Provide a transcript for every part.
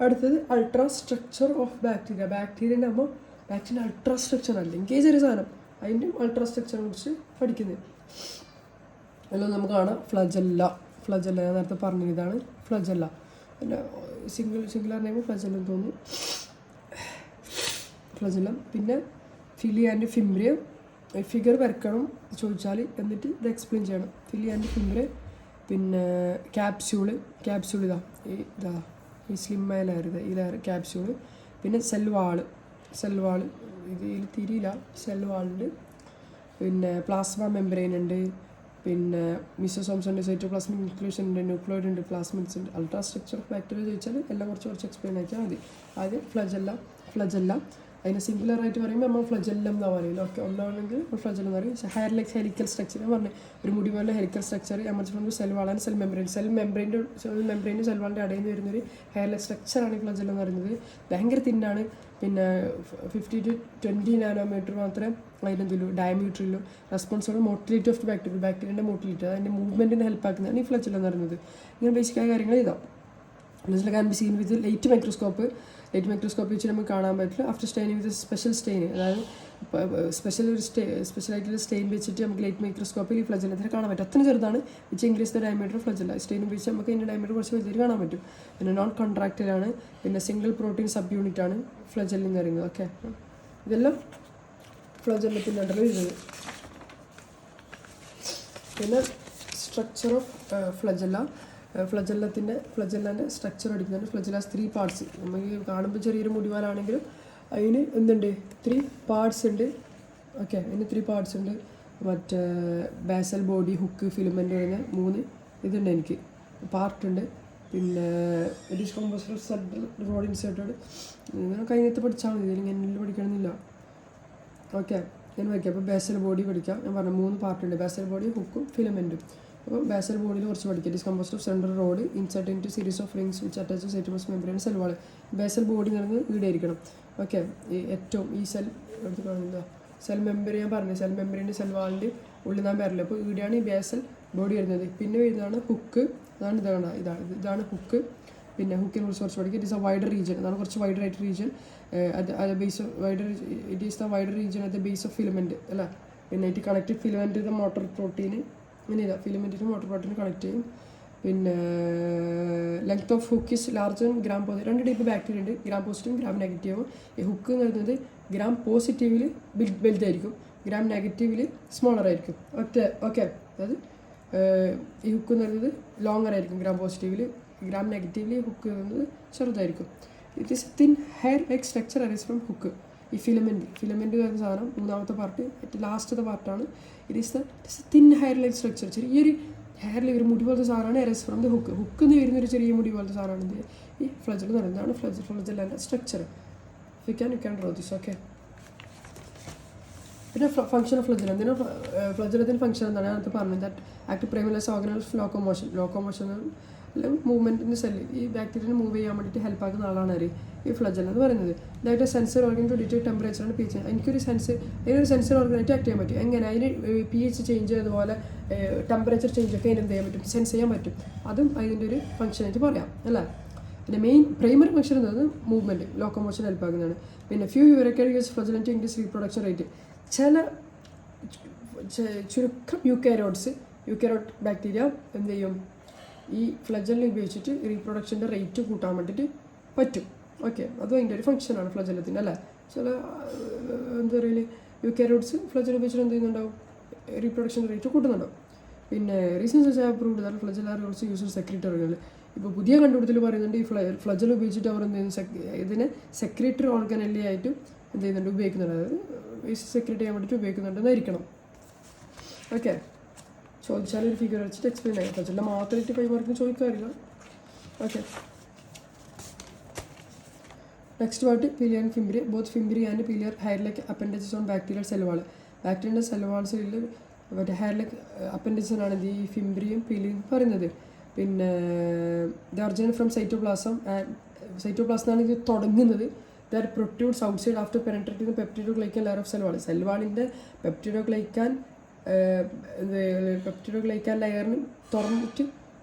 അടുത്തത് ultra structure of bacteria. ബാക്ടീരിയൻ്റെ ആകുമ്പോൾ bacteria ultra structure അല്ല, എങ്കിൽ ഒരു സാധനം അതിൻ്റെ അൾട്രാ സ്ട്രക്ചറിനെ കുറിച്ച് പഠിക്കുന്നത്. എല്ലാം നമുക്ക് കാണാം. ഫ്ലജല്ല ഞാൻ നേരത്തെ പറഞ്ഞത് ഇതാണ് ഫ്ലജല്ല. പിന്നെ സിംഗുലർ നെയിം ഫ്ലജല്ല എന്ന് തോന്നുന്നു. ഫ്ലജല്ലം. പിന്നെ ഫിലി ആൻഡ് ഫിംബ്രിയ. ഫിഗർ വരക്കണം ചോദിച്ചാൽ, എന്നിട്ട് ഇത് എക്സ്പ്ലെയിൻ ചെയ്യണം. ഫിലി ആൻഡ് ഫിംബ്രിയ. പിന്നെ ക്യാപ്സ്യൂള് ഇതാ ഈ സ്ലിമായ ലെയർ ക്യാപ്സ്യൂള്. പിന്നെ സെൽ വാള് ഇതിൽ തിരിയില്ല. സെൽ വാളുണ്ട്. പിന്നെ പ്ലാസ്മ മെംബ്രെയിൻ ഉണ്ട്. പിന്നെ മിസോസോംസ് ഉണ്ട്, സൈറ്റോപ്ലാസ്മിക് ന്യൂക്ലിയസ് ഉണ്ട്, ന്യൂക്ലിയോയിഡ് ഉണ്ട്, പ്ലാസ്മിഡ്സ് ഉണ്ട്. അൾട്രാ സ്ട്രക്ചർ ഓഫ് ബാക്ടീരിയ ചോദിച്ചാൽ എല്ലാം കുറച്ച് എക്സ്പ്ലെയിൻ ആക്കിയാൽ മതി. ആദ്യം ഫ്ലജല്ല അതിന് സിംഗുലറായിട്ട് പറയുമ്പോൾ നമ്മൾ ഫ്ലജല്ലം എന്നാണ് പറയുന്നത്. ഓക്കെ, ഒന്നാണെങ്കിൽ നമ്മൾ ഫ്ലജല്ലം എന്ന് പറയും. ഹെലിക്കൽ സ്ട്രക്ചർ ഞാൻ പറഞ്ഞു, ഒരു മുടി പോലെ helical structure emerge from cell wall and cell membrane. Cell മെംബ്രെയിനും സെൽ വാളിൻ്റെ ഇടയിൽ നിന്ന് വരുന്നൊരു ഹെയർലെസ് സ്ട്രക്ചറാണ് ഫ്ലജല്ലം എന്ന് പറയുന്നത്. ഭയങ്കര തിന്നാണ്. പിന്നെ 50 to 20 നാനോമീറ്റർ മാത്രമേ അതിനെന്തുള്ളൂ, ഡയമീറ്ററിലും. റെസ്പോൺസിബിൾ മോട്ടിലിറ്റി ഓഫ് ബാക്ടീരിയൻ്റെ മോട്ടിലിറ്റി, അതിൻ്റെ മൂവ്മെൻറ്റിന് ഹെൽപ്പ് ആക്കുന്നതാണ് ഈ ഫ്ലജല്ലം എന്ന് പറയുന്നത്. ഇങ്ങനെ ബേസിക്കായ കാര്യങ്ങൾ ഇതാ. Flagellum can be seen with light microscope വെച്ച് നമുക്ക് കാണാൻ പറ്റില്ല. After staining with special stain, അതായത് സ്പെഷ്യലായിട്ടുള്ള സ്റ്റെയിൻ വെച്ചിട്ട് നമുക്ക് ലൈറ്റ് മൈക്രോസ്കോപ്പിൽ ഈ ഫ്ലജല്ലത്തിന് കാണാൻ പറ്റും. അത്ര ചെറുതാണ്. Which increase the diameter flagella. Stain വെച്ച് നമുക്ക് ഇതിൻ്റെ ഡയമീറ്റർ കുറച്ച് വലിയ കാണാൻ പറ്റും. പിന്നെ നോൺ കോൺട്രാക്റ്റലാണ്. പിന്നെ സിംഗിൾ പ്രോട്ടീൻ സബ് യൂണിറ്റ് ആണ് ഫ്ലജല്ലം എന്ന് പറയുന്നത്. ഓക്കെ, ഇതെല്ലാം ഫ്ലജല്ലത്തിൻ്റെ അണ്ടറിൽ വരുന്നത്. പിന്നെ സ്ട്രക്ചർ ഓഫ് ഫ്ലജല്ലൻ്റെ സ്ട്രക്ചർ അടിക്കുന്നുണ്ട്. ഫ്ലജല്ലാസ് 3 പാർട്സ്. നമുക്ക് കാണുമ്പോൾ ചെറിയൊരു മുടിവാലാണെങ്കിലും അതിന് എന്തുണ്ട്, 3 പാർട്സ് ഉണ്ട്. ഓക്കെ, അതിന് 3 പാർട്സ് ഉണ്ട്. മറ്റേ ബാസൽ ബോഡി, ഹുക്ക്, ഫിലമെൻ്റ് വരുന്ന 3 ഇതുണ്ട് എനിക്ക് പാർട്ടുണ്ട്. പിന്നെ റോഡ് ഇൻസേർട്ടഡ്. ഇങ്ങനെ കഴിഞ്ഞിട്ട് പഠിച്ചാൽ മതി, ഇതിൽ ഇങ്ങനെ പഠിക്കണമെന്നില്ല. ഓക്കെ, ഞാൻ വയ്ക്കാം. അപ്പോൾ ബാസൽ ബോഡി പഠിക്കാം. ഞാൻ പറഞ്ഞു 3 പാർട്ടുണ്ട്, ബാസൽ ബോഡി, ഹുക്കും, ഫിലമെൻറ്റും. അപ്പോൾ ബാസൽ ബോഡിയിൽ കുറച്ച് പഠിക്കുക. It is composed of central rod insert into series of rings which attach cytoplasmic membrane cell wall. Basal body എന്ന് പറയുന്നത് ഇവിടെ ആയിരിക്കണം. ഓക്കെ, ഏറ്റവും ഈ സെൽ എടുത്ത് കാണുന്നത് സെൽ മെമ്പർ ഞാൻ പറഞ്ഞു, സെൽ മെമ്പറിൻ്റെ സെൽ വാളിൻ്റെ ഉള്ളിൽ നാൻ വരില്ല. അപ്പോൾ ഇവിടെയാണ് ഈ ബാസൽ ബോഡി വരുന്നത്. പിന്നെ വരുന്നതാണ് ഹുക്ക്. ഇതാണ് ഹുക്ക്. പിന്നെ ഹുക്കിനെ കുറിച്ച് കുറച്ച് പഠിക്കുക. It is A wider region. അതാണ് കുറച്ച് വൈഡർ ആയിട്ട് region. Base of it is the wider region at the base of filament അല്ല. പിന്നെ it connected filament the motor protein. ഇങ്ങനെ ഇതാ ഫിലമെൻറ്റിന് മോട്ടർ പ്രോട്ടീന് കണക്ട് ചെയ്യും. പിന്നെ length of hook is larger gram positive. 2 type bacteria ഉണ്ട്, gram പോസിറ്റീവും gram നെഗറ്റീവും. ഈ ഹുക്ക് എന്ന് പറയുന്നത് ഗ്രാം പോസിറ്റീവിൽ വലുതായിരിക്കും, ഗ്രാം നെഗറ്റീവിൽ സ്മോളർ ആയിരിക്കും. ഓക്കെ, അതായത് ഈ ഹുക്ക് എന്ന് പറയുന്നത് ലോങ്ങർ ആയിരിക്കും ഗ്രാം പോസിറ്റീവിൽ, ഗ്രാം നെഗറ്റീവിൽ ഹുക്ക് പറയുന്നത് ചെറുതായിരിക്കും. It is thin hair like structure arise from hook. ഈ ഫിലമെൻറ്റ് വരുന്ന സാധനം 3ാമത്തെ പാർട്ട്, ഏറ്റവും ലാസ്റ്റത്തെ പാർട്ടാണ്. It is thin hair like structure. ചെറിയൊരു ഹെയറിൽ ഒരു മുടി പോലത്തെ സാധനമാണ് അറൈസ് ഫ്രം ദ ഹുക്ക്. എന്ന് വരുന്നൊരു ചെറിയ മുടി പോലത്തെ സാധനമാണ് ഈ ഫ്ലജൽ എന്ന് പറയുന്നതാണ് ഫ്ലജലിൻ്റെ structure. You can draw this. Okay, പിന്നെ ഫംഗ്ഷൻ ഓഫ് ഫ്ലജൽ. എന്തിനാണ് ഫ്ലജലത്തിൻ്റെ ഫംഗ്ഷൻ എന്താണ് ഞാൻ പറഞ്ഞത്? That act primarily as organ of locomotion അല്ലെങ്കിൽ മൂവ്മെൻറ്റിൻ്റെ സെല്ല്. ഈ ബാക്ടീരിയനെ മൂവ് ചെയ്യാൻ വേണ്ടിയിട്ട് ഹെൽപ്പ് ആക്കുന്ന ആളാണ് ഈ ഫ്ലജൽ എന്ന് പറയുന്നത്. ഇതായിട്ട് സെൻസർ ഓർഗൻ ടു ഡിറ്റക്ട് ടെമ്പറേച്ചറാണ് പി എച്ച്. അതിനൊരു സെൻസർ ഓർഗനായിട്ട് ആക്ട് ചെയ്യാൻ പറ്റും. എങ്ങനെ? അതിന് പി എച്ച് ചേഞ്ച് അതുപോലെ ടെമ്പറേച്ചർ ചേഞ്ച് ഒക്കെ അതിന് എന്ത് ചെയ്യാൻ പറ്റും? സെൻസ് ചെയ്യാൻ പറ്റും. അതും അതിൻ്റെ ഒരു ഫംഗ്ഷനായിട്ട് പറയാം അല്ലേ. പിന്നെ മെയിൻ പ്രൈമറി ഫംഗ്ഷൻ എന്നത് മൂവ്മെൻറ്റ്, ലോക്കോമോഷൻ ഹെൽപ്പ് ആക്കുന്നതാണ്. പിന്നെ few eukaryal use flagella to increase reproduction rate. ചുരുക്കം യൂക്കാരോട്ട് ബാക്ടീരിയ എന്ത് ചെയ്യും? ഈ ഫ്ലജലിനെ ഉപയോഗിച്ചിട്ട് റീപ്രൊഡക്ഷൻ്റെ റേറ്റ് കൂട്ടാൻ വേണ്ടിയിട്ട് പറ്റും. ഓക്കെ, അതും അതിൻ്റെ ഒരു ഫംഗ്ഷനാണ് ഫ്ലജലത്തിൻ്റെ അല്ലേ. ചില എന്താ പറയുക യൂക്കാരോട്സ് ഫ്ലജൽ ഉപയോഗിച്ചിട്ട് എന്ത് ചെയ്യുന്നുണ്ടാവും? റീപ്രൊഡക്ഷൻ റേറ്റ് കൂട്ടുന്നുണ്ടാവും. പിന്നെ reasons have proved that flagella are also used secretory ഓർഗനിൽ. ഇപ്പോൾ പുതിയ കണ്ടുപിടുത്തൽ പറയുന്നുണ്ട് ഈ ഫ്ലജൽ ഉപയോഗിച്ചിട്ട് അവർ എന്ത് ചെയ്യുന്നു? ഇതിനെ സെക്രട്ടറി ഓർഗനലി ആയിട്ട് എന്ത് ചെയ്യുന്നുണ്ട്? ഉപയോഗിക്കുന്നുണ്ട്. അതായത് വേസ്റ്റ് സെക്രട്ട് ചെയ്യാൻ വേണ്ടിയിട്ട് ഉപയോഗിക്കുന്നുണ്ടെന്നായിരിക്കണം. ഓക്കെ, ചോദിച്ചാലൊരു ഫിഗർ വെച്ചിട്ട് എക്സ്പ്ലെയിൻ ആയി. ഫ്ലജലിൻ്റെ മാത്രമായിട്ട് 5 മാർക്കിന് ചോദിക്കാറില്ല. Okay, next part pili and fimbriae. Both fimbriae and pili are hair like appendages on bacterial cell wall. ബാക്ടീരിയൻ്റെ സെൽ വാൾസിൽ മറ്റേ ഹെയർ ലേക്ക് അപ്പൻഡേജസാണ് ഈ ഫിംബ്രിയും പിലിയും പറയുന്നത്. പിന്നെ ദ ഒറിജിനൽ ഫ്രം സൈറ്റോപ്ലാസം. സൈറ്റോപ്ലാസമാണ് ഇത് തുടങ്ങുന്നത്. That protrudes outside after penetrating the peptidoglycan layer of cell wall. Cell വാളിൻ്റെ പെപ്റ്റിഡോഗ്ലൈക്കാൻ ലെയറിന് തുറന്നിട്ട്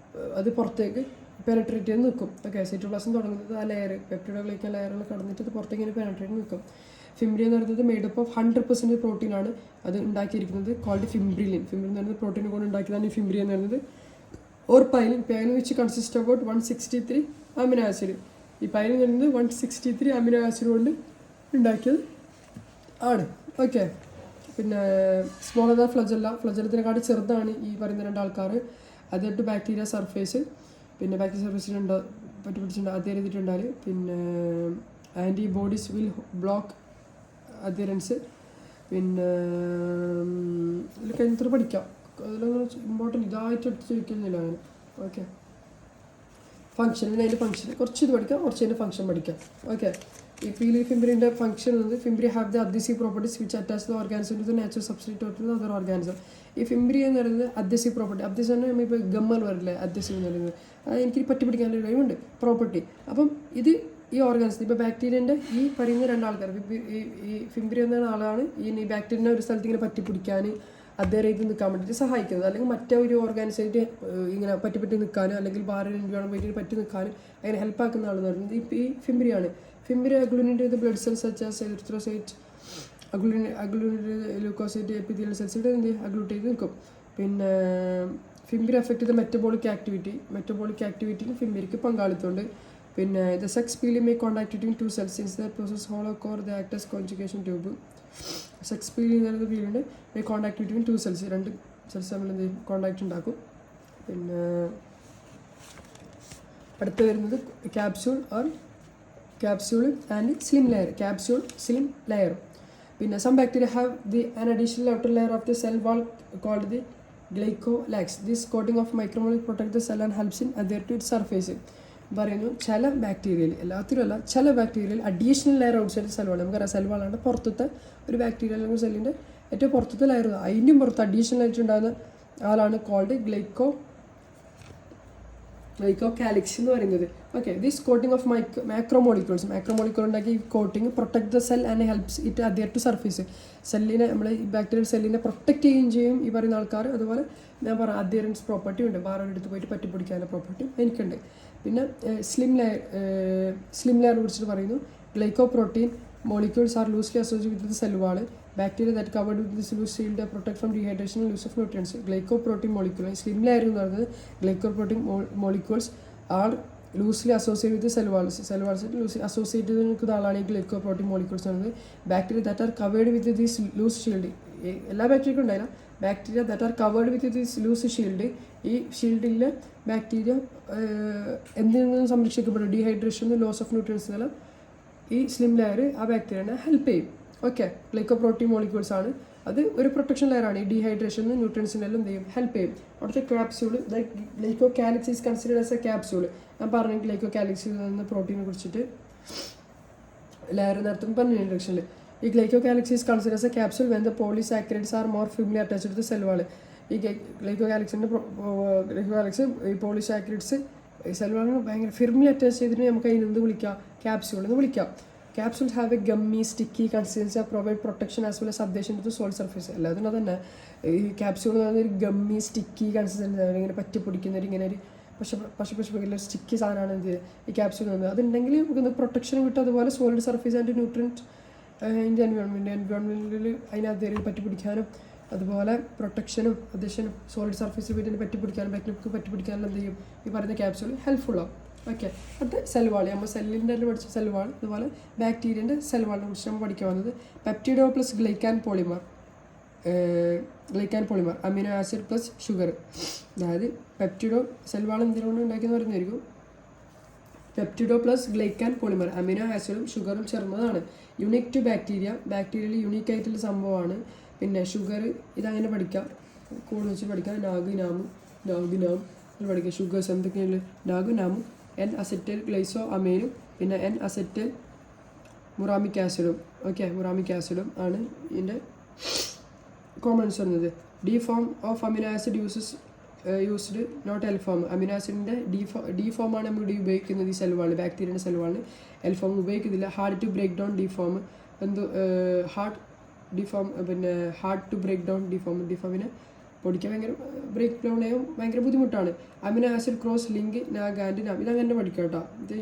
അത് പുറത്തേക്ക് പെനട്രേറ്റ് ചെയ്ത് നിൽക്കും. ഓക്കെ, സൈറ്റോപ്ലാസം തുടങ്ങുന്നത് ആ ലെയർ പെപ്റ്റിഡോഗ്ലൈക്കൻ ലെയറിൽ കടന്നിട്ട് അത് പുറത്തേക്ക് ഇങ്ങനെ പെനട്രേറ്റ് നിൽക്കും. ഫിംബ്രി എന്ന് പറയുന്നത് മെയ്ഡപ്പ് ഓഫ് 100% പ്രോട്ടീനാണ് അത് ഉണ്ടാക്കിയിരിക്കുന്നത്. കോൾഡ് ഫിംബ്രിലിൻ. ഫിംബ്രിൻ എന്ന് പറയുന്നത് പ്രോട്ടീൻ കൊണ്ട് ഉണ്ടാക്കിയതാണ് ഈ ഫിംബ്രി എന്ന് പറയുന്നത്. Or pilin. Pilin which consist about 163 amino acid. ഈ പൈലിൻ എന്ന് പറയുന്നത് 163 അമിനോ ആസിഡ് കൊണ്ട് ഉണ്ടാക്കിയത് ആണ്. ഓക്കെ, പിന്നെ സ്മോളർ ദാൻ ഫ്ലജല്ല. ഫ്ലജല്ലത്തിനെക്കാട്ടി ചെറുതാണ് ഈ പറയുന്ന രണ്ടാൾക്കാർ. അതായിട്ട് ബാക്ടീരിയ സർഫേസ്, പിന്നെ ബാക്ടീരിയ സർഫേസിലുണ്ട് പറ്റി പിടിച്ചിട്ടുണ്ട് അത് എഴുതിയിട്ടുണ്ടാൽ. പിന്നെ ആൻറ്റിബോഡീസ് വിൽ ബ്ലോക്ക് അധിയറൻസ്. പിന്നെ ഇതിൽ കഴിഞ്ഞിട്ട് പഠിക്കാം. അതിലൊന്നും ഇമ്പോർട്ടൻറ്റ് ഇതായിട്ട് എടുത്ത് ചോദിക്കുന്നില്ല അങ്ങനെ. ഓക്കെ, ഫംഗ്ഷൻ, പിന്നെ അതിൻ്റെ ഫംഗ്ഷൻ കുറച്ച് ഇത് പഠിക്കാം, കുറച്ച് അതിൻ്റെ ഫംഗ്ഷൻ പഠിക്കാം. ഓക്കെ, ഈ ഫിംബ്രിൻ്റെ ഫംഗ്ഷൻ എന്നത് fimbriae have the adhesive properties which attach the organism to the natural substrate to the other organism. ഈ ഫിംബ്രി എന്ന് പറയുന്നത് അഡ്ഹസീവ് പ്രോപ്പർട്ടി. അഡ്ഹസീവ് എന്ന് നമ്മൾ ഇപ്പോൾ ഗമ്മൽ വരില്ലേ അഡ്ഹസീവ് എന്ന് പറയുന്നത്, അത് എനിക്ക് പറ്റി പിടിക്കാനുള്ള കഴിവുണ്ട് പ്രോപ്പർട്ടി. അപ്പം ഇത് ഈ ഓർഗാനിസം ഇപ്പോൾ ബാക്ടീരിയൻ്റെ ഈ പറയുന്ന രണ്ടാൾക്കാർ ഈ ഫിംബ്രി എന്ന ആളാണ് ഈ ബാക്ടീരിയനെ ഒരു സ്ഥലത്ത് ഇങ്ങനെ പറ്റി പിടിക്കാൻ അതേ ഇത് നിൽക്കാൻ വേണ്ടിയിട്ട് സഹായിക്കുന്നത്. അല്ലെങ്കിൽ മറ്റൊരു ഓർഗാനിസായിട്ട് ഇങ്ങനെ പറ്റി നിൽക്കാനും അല്ലെങ്കിൽ വേറെ എൻവയോൺമെൻറ്റിന് പറ്റി നിൽക്കാനും അങ്ങനെ ഹെൽപ്പാക്കുന്ന ആളെന്ന് പറയുന്നത് ഈ ഫിംബ്രിയാണ്. ഫിംബ്രി അഗ്ലൂനേറ്റ് ചെയ്ത് blood cells such as erythrocyte, agglutinate leucocyte, epithelial cells ഇവിടെ എന്ത് അഗ്ലൂട്ട് ചെയ്ത് നിൽക്കും. പിന്നെ ഫിംബ്രി അഫക്റ്റ് ചെയ്ത മെറ്റബോളിക് ആക്ടിവിറ്റിയിൽ ഫിംബ്രിക്ക് പങ്കാളിത്തമുണ്ട്. പിന്നെ the sex pili may contact between 2 cells since the process hollow core the act as conjugation tube. Sex pili എന്ന് പറയുന്ന പീലുണ്ട് may contact between 2 cells, 2 cells തമ്മിൽ എന്ത് കോണ്ടാക്ട് ഉണ്ടാക്കും. പിന്നെ അടുത്ത് വരുന്നത് ക്യാപ്സ്യൂൾ ആൻഡ് സ്ലിം ലെയർ. പിന്നെ some bacteria have an additional outer layer of the cell wall called the glycolax. This coating of micromolecule protects the cell and helps in adhere to its surface. പറയുന്നു ചില ബാക്ടീരിയയിൽ, എല്ലാത്തിലും അല്ല, ചില ബാക്ടീരിയയിൽ additional layer outside cell wall. നമുക്കറിയാം cell വാളാണ് പുറത്തത്തെ ഒരു bacteria അല്ലെങ്കിൽ സെല്ലിൻ്റെ ഏറ്റവും പുറത്തത്തെ ലെയർ. അതിൻ്റെയും പുറത്ത് അഡീഷണൽ ആയിട്ട് ഉണ്ടാകുന്ന ആളാണ് കോൾഡ് ഗ്ലൈക്കോകാലിക്സ് എന്ന് പറയുന്നത്. Okay, this coating of macromolecule ഉണ്ടാക്കി ഈ coating protect the cell and helps it adhere to surface. സെല്ലിനെ നമ്മൾ ഈ ബാക്ടീരിയൽ സെല്ലിനെ പ്രൊട്ടക്ട് ചെയ്യുകയും ചെയ്യും ഈ പറയുന്ന ആൾക്കാർ. അതുപോലെ ഞാൻ പറഞ്ഞ അദിയറൻസ് പ്രോപ്പർട്ടി ഉണ്ട്, വേറെ എടുത്ത് പോയിട്ട് പറ്റിപ്പിടിക്കാനുള്ള പ്രോപ്പർട്ടി എനിക്കുണ്ട്. പിന്നെ സ്ലിം ലെയർ കുറിച്ചിട്ട് പറയുന്നു. Glycoprotein molecules are loosely associated with the cell wall. Bacteria that covered with this loose shield protect from dehydration and loss of nutrients. Glycoprotein molecule, slim layer എന്ന് പറയുന്നത് glycoprotein molecules are loosely associated with the cell walls loosely associated നിൽക്കുന്ന ആളാണ് ഈ glycoprotein molecules എന്ന് പറയുന്നത്. Bacteria that are covered with this loose shield, എല്ലാ ബാക്ടീരിയക്കും ഉണ്ടായില്ല. Bacteria that are covered with this loose shield, ഈ ഷീൽഡിലെ ബാക്ടീരിയ എന്തിൽ നിന്നും സംരക്ഷിക്കപ്പെടും, ഡീഹൈഡ്രേഷൻ, ലോസ് ഓഫ് ന്യൂട്രിയൻസ് എന്നെല്ലാം ഈ സ്ലിം ലെയർ ആ ബാക്ടീരിയനെ ഹെൽപ്പ് ചെയ്യും. ഓക്കെ, ഗ്ലൈക്കോപ്രോട്ടീൻ മോളിക്യൂൾസ് ആണ്, അത് ഒരു പ്രൊട്ടക്ഷൻ ലെയറാണ്. ഈ ഡീഹൈഡ്രേഷനും ന്യൂട്രിയൻസിനെല്ലാം എന്ത് ചെയ്യും, ഹെൽപ്പ് ചെയ്യും. അവിടുത്തെ capsule, ഗ്ലൈക്കോകാലിക്സ് is considered as a capsule. ഞാൻ പറഞ്ഞു ഗ്ലൈക്കോകാലിക്സിൽ നിന്ന് പ്രോട്ടീനെ കുറിച്ചിട്ട് ലെയർ നേരത്തെ പറഞ്ഞു ഇൻട്രഡക്ഷനിൽ. ഈ glycocalyx is considered as a capsule when the polysaccharides are more firmly attached to the cell wall. ഈ ഗ്ലൈക്കോകാലിക്സിൻ്റെ ഈ പോളിസാക്കറൈഡ്സ് സെൽ വാളിന് ഭയങ്കര ഫിർമി അറ്റാച്ച് ചെയ്തിട്ട് നമുക്ക് അതിന് എന്ത് വിളിക്കാം, ക്യാപ്സ്യൂൾ എന്ന് വിളിക്കാം. Capsules have a gummy, sticky consistency that provide protection as well as adhesion to the soil surface. എല്ലാത്തിനും അതന്നെ. ഈ ക്യാപ്സ്യൂൾ എന്ന് പറയുന്ന ഒരു ഗമ്മി സ്റ്റിക്കി കൺസിസ്റ്റൻസി, ഇങ്ങനെ പറ്റി പിടിക്കുന്ന ഒരു ഇങ്ങനെ ഒരു പശ സ്റ്റിക്കി സാധനമാണ് എന്ത് ഈ ക്യാപ്സ്യൂൾ എന്ന് പറയുന്നത്. അതുണ്ടെങ്കിൽ നമുക്ക് പ്രൊട്ടക്ഷൻ കിട്ടും. അതുപോലെ സോളിഡ് സർഫേസ് ആൻഡ് ന്യൂട്രിയൻറ്റ് ഇതിൻ്റെ എൻവയോൺമെൻറ്റിൽ അതിനകത്ത് പറ്റി പിടിക്കാനും അതുപോലെ പ്രൊട്ടക്ഷനും അധ്യക്ഷനും സോളിഡ് സർഫേസിൽ വീട്ടിന് പറ്റി പിടിക്കാനും ബാക്ടീരിയക്ക് പറ്റി പിടിക്കാനും എന്ത് ചെയ്യും ഈ പറയുന്ന ക്യാപ്സ്യൂൾ ഹെൽപ്ഫുള്ളാവും. ഓക്കെ, അടുത്ത സെൽ വാൾ, നമ്മൾ സെല്ലിൻ്റെ പഠിച്ച സെൽ വാൾ, അതുപോലെ ബാക്ടീരിയൻ്റെ സെൽ വാളിനെ കുറിച്ച് നമ്മൾ പഠിക്കാൻ വന്നത് peptido plus glycan polymer amino acid plus sugar. അതായത് പെപ്റ്റിഡോ സെൽ വാൾ എന്തിനുകൊണ്ട് ഉണ്ടാക്കിയെന്ന് പറയുന്നതായിരിക്കും. Peptido plus glycan polymer amino ആസിഡും ഷുഗറും ചേർന്നതാണ്. യുണീക്ക് ടു ബാക്ടീരിയയിൽ യുണീക്ക് ആയിട്ടുള്ള സംഭവമാണ്. പിന്നെ ഷുഗർ ഇതങ്ങനെ പഠിക്കാം, കൂടുതൽ വെച്ച് പഠിക്കാം. നാഗുനാമും പഠിക്കാം. ഷുഗേഴ്സ് എന്തൊക്കെയാണ്, നാഗുനാമും എൻ അസെറ്റൽ ഗ്ലൈസോ അമൈനും പിന്നെ എൻ അസെറ്റൽ മുറാമിക് ആസിഡും. ഓക്കെ, മുറാമിക് ആസിഡും ആണ് ഇതിൻ്റെ കോമൺസ് വരുന്നത്. D form of amino acid used not L form. Amino ആസിഡിൻ്റെ ഡി ഫോമാണ് നമ്മൾ ഉപയോഗിക്കുന്നത് ഈ സെൽ വാളിൽ, ബാക്ടീരിയൻ്റെ സെൽ വാളിൽ. എൽ ഫോം ഉപയോഗിക്കുന്നില്ല. Hard to break down D form hard to break down D ഫോമിനെ പഠിക്കാൻ ഭയങ്കര ബ്രേക്ക് ഡൗൺ ചെയ്യാൻ ഭയങ്കര ബുദ്ധിമുട്ടാണ്. Amino acid cross link NAG and NAM ഇതങ്ങനെ പഠിക്കാം കേട്ടോ. ഇത്